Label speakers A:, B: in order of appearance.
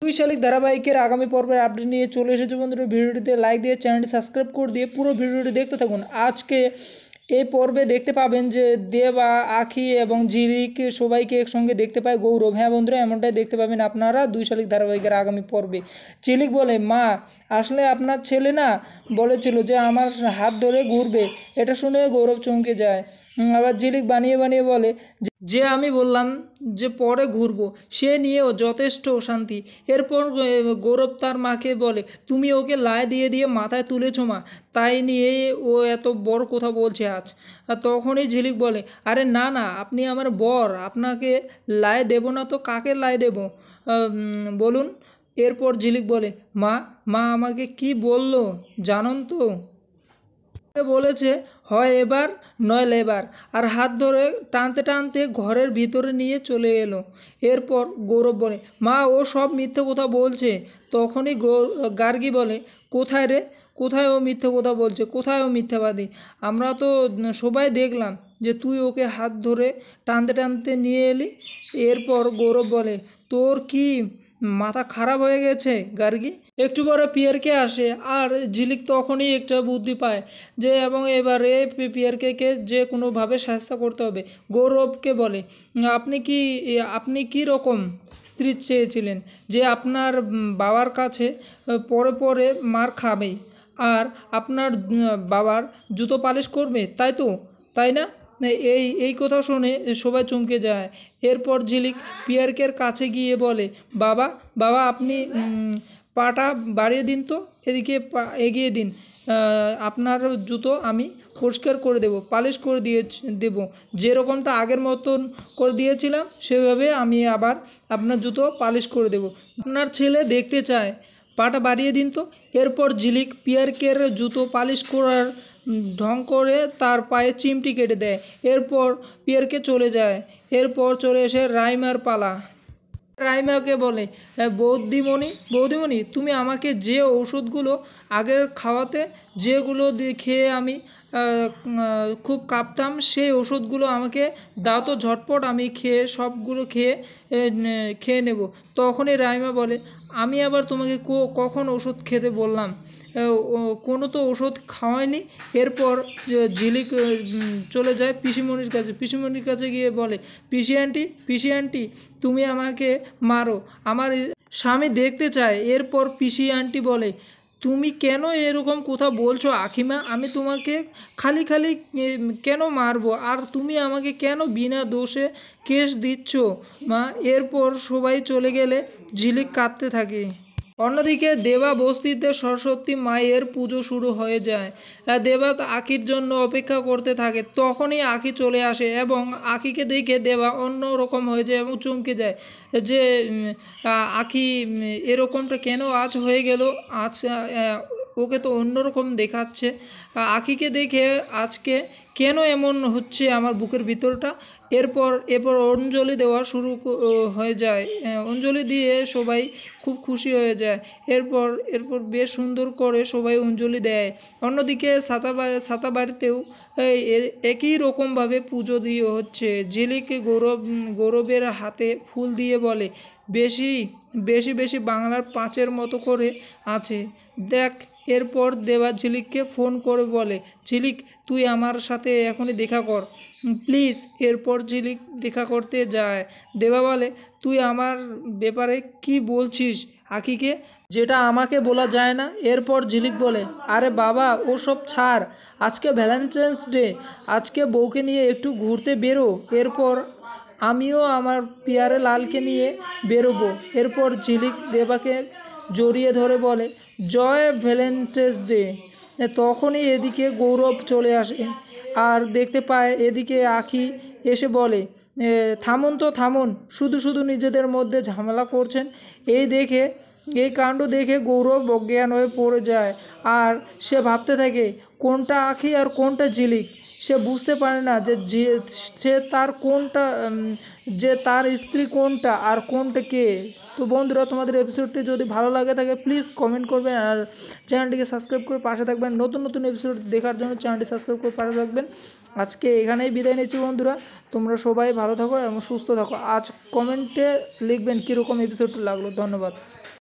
A: দুই শালিক ধারাবাহিকের আগামী পর্বের আপডেট নিয়ে চলে এসেছে বন্ধুরা। ভিডিওটিতে লাইক দিয়ে চ্যানেলটি সাবস্ক্রাইব করে দিয়ে পুরো ভিডিওটি দেখতে থাকুন। আজকে এই পর্বে দেখতে পাবেন যে দেবা, আখি এবং ঝিলিক সবাইকে একসঙ্গে দেখতে পায় গৌরব। হ্যাঁ বন্ধুরা, এমনটাই দেখতে পাবেন আপনারা দুই শালিক ধারাবাহিকের আগামী পর্বে। ঝিলিক বলে, মা আসলে আপনার ছেলে না বলেছিল যে আমার হাত ধরে ঘুরবে। এটা শুনে গৌরব চমকে যায়। আবার ঝিলিক বানিয়ে বানিয়ে বলে যে আমি বললাম যে পরে ঘুরবো, সে নিয়েও যথেষ্ট অশান্তি। এরপর গৌরব তার মাকে বলে, তুমি ওকে লাই দিয়ে দিয়ে মাথায় তুলেছো মা, তাই নিয়ে ও এত বড় কথা বলছে আজ। আর তখনই ঝিলিক বলে, আরে না না, আপনি আমার বর, আপনাকে লাই দেবো না তো কাকে লাই দেবো বলুন। এরপর ঝিলিক বলে, মা মা আমাকে কি বললো জানুন তো, বলেছে হয় এবার নয় লেবার, আর হাত ধরে টানতে টানতে ঘরের ভিতরে নিয়ে চলে এলো। এরপর গৌরব বলে, মা ও সব মিথ্যে কথা বলছে। তখনই গার্গী বলে, কোথায় রে, কোথায় ও মিথ্যে কথা বলছে, কোথায় ও মিথ্যাবাদী? আমরা তো সবাই দেখলাম যে তুই ওকে হাত ধরে টানতে টানতে নিয়ে এলি। এরপর গৌরব বলে, তোর কি মাথা খারাপ হয়ে গেছে গার্গী? একটু পরে পিয়ারকে আসে, আর ঝিলিক তখনই একটা বুদ্ধি পায় যে এবং এবারে পিয়ারকে যে কোনোভাবে সাহায্য করতে হবে। গৌরবকে বলে, আপনি কি রকম স্ত্রী চেয়েছিলেন যে আপনার বাবার কাছে পরে পরে মার খাবে আর আপনার বাবার জুতো পালিশ করবে, তাই তো, তাই না? এই কথা শুনে সবাই চমকে যায়। এরপর ঝিলিক পিয়ারকের কাছে গিয়ে বলে, বাবা বাবা আপনি পাটা বাড়িয়ে দিন তো, এদিকে পা এগিয়ে দিন, আপনার জুতো আমি পরিষ্কার করে দেব, পালিশ করে দেব, যেরকমটা আগের মতন করে দিয়েছিলাম সেভাবে আমি আবার আপনার জুতো পালিশ করে দেব। আপনার ছেলে দেখতে চায়, পাটা বাড়িয়ে দিন তো। এরপর ঝিলিক পিয়ারকের জুতো পালিশ করার ঢং করে তার পায়ে চিমটি কেটে দেয়। এরপর পিয়ারকে চলে যায়। এরপর চলে এসে রাইমার পালা। রাইমাকে বলে, বৌদিমণি তুমি আমাকে যে ওষুধগুলো আগের খাওয়াতে, যেগুলো খেয়ে আমি খুব কাঁপতাম, সেই ওষুধগুলো আমাকে দাও তো ঝটপট, আমি সবগুলো খেয়ে নেব। তখনই রাইমা বলে, আমি আবার তোমাকে কখন ওষুধ খেতে বললাম? কোনো তো ওষুধ খাওয়ায়নি। এরপর ঝিলিক চলে যায় পিসিমণির কাছে। পিসিমণির কাছে গিয়ে বলে, পিসি আন্টি তুমি আমাকে মারো, আমার স্বামী দেখতে চায়। এরপর পিসি আন্টি বলে, তুমি কেন এরকম কথা বলছো আখিমা? আমি তোমাকে খালি খালি কেন মারবো, আর তুমি আমাকে কেন বিনা দোষে কেস দিচ্ছ মা? এরপর সবাই চলে গেলে ঝিলিক কাঁদতে থাকে। অন্যদিকে দেবা বস্তিতে সরস্বতী মায়ের পুজো শুরু হয়ে যায়। দেবা আখির জন্য অপেক্ষা করতে থাকে। তখনই আখি চলে আসে এবং আখিকে দেখে দেবা অন্য রকম হয়ে যায় এবং চমকে যায় যে আখি এরকমটা কেন আজ হয়ে গেল, আজ ওকে তো অন্যরকম দেখাচ্ছে। আখিকে দেখে আজকে কেন এমন হচ্ছে আমার বুকের ভিতরটা। এরপর অঞ্জলি দেওয়া শুরু হয়ে যায়। অঞ্জলি দিয়ে সবাই খুব খুশি হয়ে যায়। এরপর বেশ সুন্দর করে সবাই অঞ্জলি দেয়। অন্যদিকে ছাতা বাড়িতেও একই রকমভাবে পুজো দিয়ে হচ্ছে। ঝিলিক গৌরবের হাতে ফুল দিয়ে বলে, বেশি বেশি বেশি বাংলার 5-এর মতো করে আছে দেখ। এরপর দেবা ঝিলিককে ফোন করে বলে, ঝিলিক তুই আমার সাথে এখনই দেখা কর প্লিজ। এরপর ঝিলিক দেখা করতে যায়। দেবা বলে, তুই আমার ব্যাপারে কি বলছিস আখিকে, যেটা আমাকে বলা যায় না? এরপর ঝিলিক বলে, আরে বাবা ওসব ছাড়, আজকে ভ্যালেন্টাইন্স ডে, আজকে বউকে নিয়ে একটু ঘুরতে বেরো। এরপর আমিও আমার পিয়ারে লালকে নিয়ে বেরোবো। এরপর ঝিলিক দেবাকে জড়িয়ে ধরে বলে, জয় ভ্যালেন্টাইন্স ডে। তখনই এদিকে গৌরব চলে আসে আর দেখতে পায় এদিকে আখি এসে বলে, থামুন তো থামুন, শুধু শুধু নিজেদের মধ্যে ঝামেলা করছেন। এই কাণ্ড দেখে গৌরব অজ্ঞান হয়ে পড়ে যায় আর সে ভাবতে থাকে কোনটা আখি আর কোনটা ঝিলিক। সে বুঝতে পারে না সে তার কোনটা, যে তার স্ত্রী কোনটা আর কোনটা কে। তো বন্ধুরা, তোমাদের এপিসোডটি যদি ভালো লাগে থাকে প্লিজ কমেন্ট করবেন আর চ্যানেলটিকে সাবস্ক্রাইব করে পাশে থাকবেন। নতুন নতুন এপিসোড দেখার জন্য চ্যানেলটি সাবস্ক্রাইব করে পাশে থাকবেন। আজকে এখানেই বিদায় নিচ্ছি বন্ধুরা, তোমরা সবাই ভালো থাকো এবং সুস্থ থাকো। আজ কমেন্টে লিখবেন কীরকম এপিসোডটি লাগলো। ধন্যবাদ।